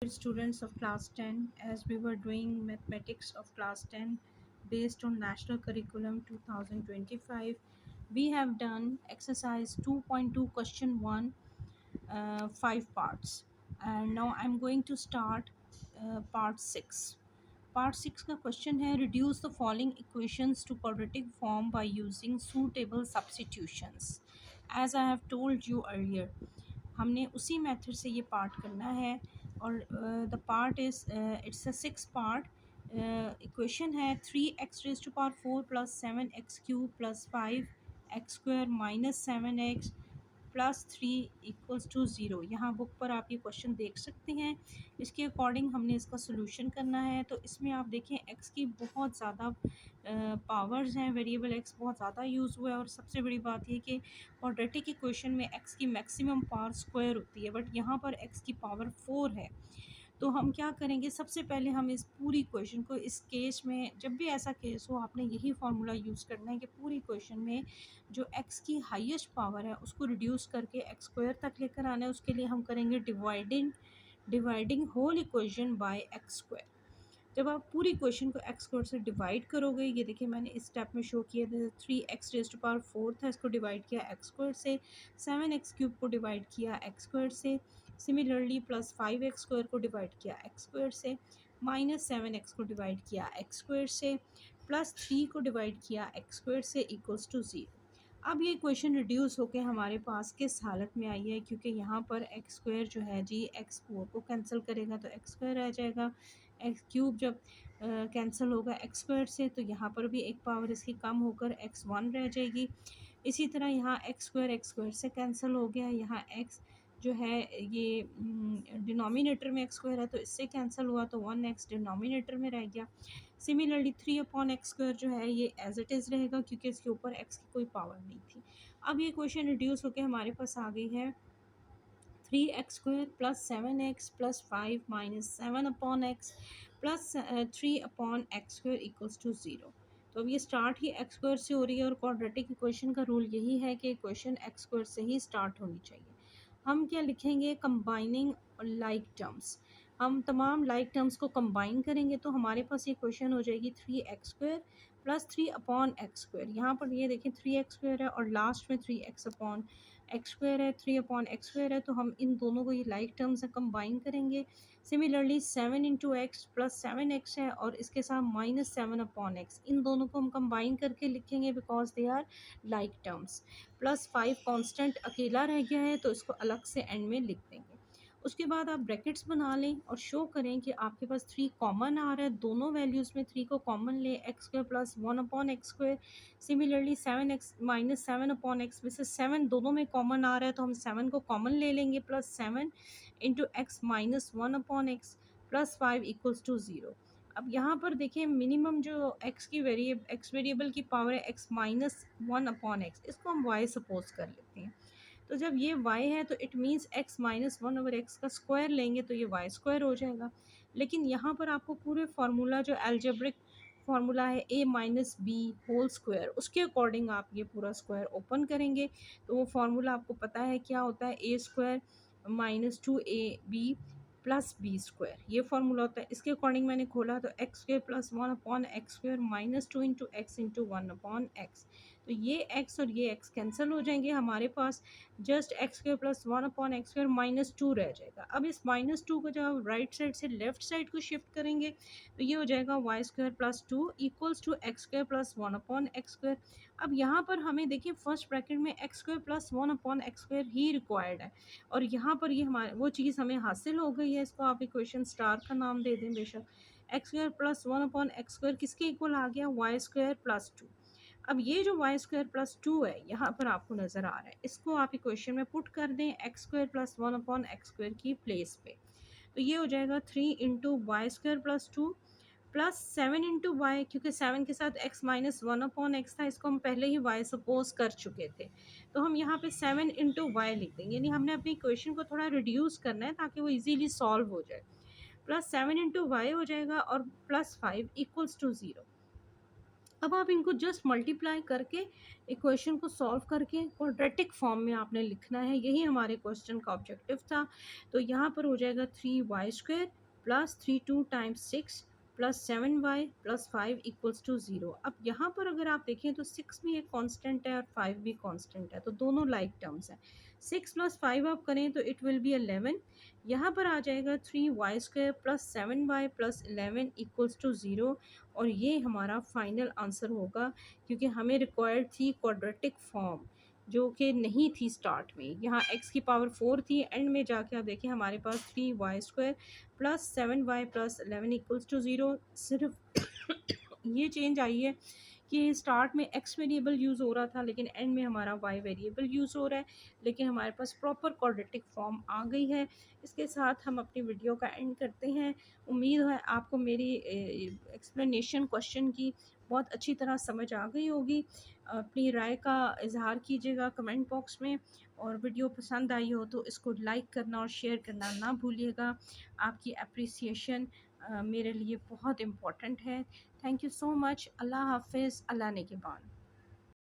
Students of class 10, as we were doing mathematics of class 10 based on national curriculum 2025, we have done exercise 2.2 question 1, 5 parts, and now I'm going to start part 6. Part 6 का question है, reduce the following equations to quadratic form by using suitable substitutions. As I have told you earlier, हमने उसी method से ये part करना है और the part is it's a 6 part equation है 3x⁴ plus 7x³ plus 5x² minus 7x plus 3 = 0। यहाँ book पर आप ये क्वेश्चन देख सकते हैं। इसके अकॉर्डिंग हमने इसका सोल्यूशन करना है। तो इसमें आप देखें एक्स की बहुत ज़्यादा पावर्स हैं, वेरिएबल एक्स बहुत ज़्यादा यूज़ हुआ है और सबसे बड़ी बात ये कि क्वाड्रेटिक इक्वेशन में एक्स की मैक्सिमम पावर स्क्वायर होती है, बट यहाँ पर एक्स की पावर 4 है। तो हम क्या करेंगे, सबसे पहले हम इस पूरी इक्वेशन को, इस केस में जब भी ऐसा केस हो आपने यही फार्मूला यूज़ करना है कि पूरी इक्वेशन में जो एक्स की हाईएस्ट पावर है उसको रिड्यूस करके एक्स स्क्वायर तक लेकर आना है। उसके लिए हम करेंगे dividing whole equation by x square. जब आप पूरी इक्वेशन को एक्स स्क्वायर से डिवाइड करोगे, ये देखिए मैंने इस स्टेप में शो किया था, 3x⁴ था, इसको डिवाइड किया एक्स स्क्वायर से, 7x³ को डिवाइड किया एक्स स्क्वायर से, सिमिलरली प्लस 5x² को डिवाइड किया एक्स स्क्वायर से, माइनस 7x को डिवाइड किया एक्स स्क्वायर से, प्लस 3 को डिवाइड किया एक्स स्क्वायर से =0। अब ये इक्वेशन रिड्यूस होकर हमारे पास किस हालत में आई है, क्योंकि यहाँ पर एक्स स्क्वायर जो है जी x4 को कैंसिल करेगा तो एक्स स्क्वायर रह जाएगा, x³ जब कैंसिल होगा एक्स स्क्वायर से तो यहाँ पर भी एक पावर इसकी कम होकर x1 रह जाएगी। इसी तरह यहाँ एक्स स्क्वायर से कैंसिल हो गया, यहाँ x जो है ये डिनोमिनेटर में एक्स स्क्वायर है तो इससे कैंसिल हुआ तो 1x डिनोमिनेटर में रह गया। सिमिलरली 3/x² जो है ये एज इट इज़ रहेगा क्योंकि इसके ऊपर x की कोई पावर नहीं थी। अब ये क्वेश्चन रिड्यूस होकर हमारे पास आ गई है 3x² plus 7x plus 5 minus 7/x plus 3/x² =0। तो अब ये स्टार्ट ही एक्स स्क्वायर से हो रही है और क्वाड्रेटिक इक्वेशन का रूल यही है कि इक्वेशन एक्स स्क्वायर से ही स्टार्ट होनी चाहिए। हम क्या लिखेंगे, कंबाइनिंग लाइक टर्म्स। हम तमाम लाइक टर्म्स को कंबाइन करेंगे तो हमारे पास ये क्वेश्चन हो जाएगी 3x² प्लस 3/x²। यहाँ पर ये देखें 3x² है और लास्ट में 3x/x² है, 3/x² है, तो हम इन दोनों को ये लाइक टर्म्स से कंबाइन करेंगे। सिमिलरली 7 × x प्लस 7x है और इसके साथ माइनस 7/x, इन दोनों को हम कंबाइन करके लिखेंगे because they are like terms. Plus 5 constant अकेला रह गया है तो इसको अलग से एंड में लिख देंगे। उसके बाद आप ब्रैकेट्स बना लें और शो करें कि आपके पास 3 कॉमन आ रहा है, दोनों वैल्यूज़ में 3 को कॉमन लें, x² plus 1/x²। Similarly 7x minus 7/x में से 7 दोनों में कॉमन आ रहा है तो हम 7 को कॉमन ले लेंगे, plus 7 × x minus 1/x plus 5 =0। अब यहाँ पर देखें मिनिमम जो x वेरिएबल की पावर है x माइनस 1/x, इसको हम y सपोज कर लेते हैं। तो जब ये y है तो it means x minus 1/x का स्क्वायर लेंगे तो ये y² हो जाएगा। लेकिन यहाँ पर आपको पूरे फार्मूला जो एल्जेब्रिक फार्मूला है a minus b whole square, उसके अकॉर्डिंग आप ये पूरा स्क्वायर ओपन करेंगे तो वो फार्मूला आपको पता है क्या होता है, a² minus 2ab plus b², ये फार्मूला होता है। इसके अकॉर्डिंग मैंने खोला तो x² plus 1/x² minus 2 × x × 1/x, तो ये x और ये x कैंसिल हो जाएंगे, हमारे पास just x² plus 1/x² minus 2 रह जाएगा। अब इस माइनस 2 को जब आप राइट साइड से लेफ्ट साइड को शिफ्ट करेंगे तो ये हो जाएगा y² plus 2 = x² plus 1/x²। अब यहाँ पर हमें देखिए फर्स्ट ब्रैकेट में x² प्लस 1/x² ही रिक्वायर्ड है और यहाँ पर ये हमारे वो चीज़ हमें हासिल हो गई है। इसको आप इक्वेशन स्टार का नाम दे दें बेशक। x² प्लस 1/x² किसके इक्वल आ गया, y² प्लस 2। अब ये जो y² प्लस 2 है यहाँ पर आपको नज़र आ रहा है, इसको आप इक्वेशन में पुट कर दें x² प्लस 1/x² की प्लेस पे, तो ये हो जाएगा 3 × y² प्लस 2 प्लस 7 × y, क्योंकि 7 के साथ x माइनस 1/x था, इसको हम पहले ही y सपोज कर चुके थे तो हम यहाँ पे 7 × y लिख देंगे, यानी हमने अपनी इक्वेशन को थोड़ा रिड्यूस करना है ताकि वो इजीली सॉल्व हो जाए। प्लस 7 × y हो जाएगा और प्लस 5 = 0। अब आप इनको जस्ट मल्टीप्लाई करके इक्वेशन को सॉल्व करके क्वाड्रेटिक फॉर्म में आपने लिखना है, यही हमारे क्वेश्चन का ऑब्जेक्टिव था। तो यहाँ पर हो जाएगा 3y² plus 3 2 times 6 plus 7y plus 5 equals to 0। अब यहाँ पर अगर आप देखें तो 6 भी एक कांस्टेंट है और 5 भी कांस्टेंट है, तो दोनों लाइक टर्म्स हैं। 6 प्लस 5 आप करें तो इट विल बी 11। यहाँ पर आ जाएगा 3y² plus 7y plus 11 equals to 0, और ये हमारा फाइनल आंसर होगा, क्योंकि हमें रिक्वायर्ड थी क्वाड्रेटिक फॉर्म जो कि नहीं थी स्टार्ट में। यहाँ x की पावर 4 थी, एंड में जाके आप देखिए हमारे पास 3y² plus 7y plus 11 equals to 0। सिर्फ ये चेंज आई है कि स्टार्ट में x वेरिएबल यूज़ हो रहा था, लेकिन एंड में हमारा y वेरिएबल यूज़ हो रहा है, लेकिन हमारे पास प्रॉपर क्वाड्रेटिक फॉर्म आ गई है। इसके साथ हम अपनी वीडियो का एंड करते हैं। उम्मीद है आपको मेरी एक्सप्लेनेशन क्वेश्चन की बहुत अच्छी तरह समझ आ गई होगी। अपनी राय का इजहार कीजिएगा कमेंट बॉक्स में, और वीडियो पसंद आई हो तो इसको लाइक करना और शेयर करना ना भूलिएगा। आपकी अप्रिसिएशन मेरे लिए बहुत इम्पोर्टेंट है। Thank you so much. Allah हाफिज़। अल्लाह ने के बाद।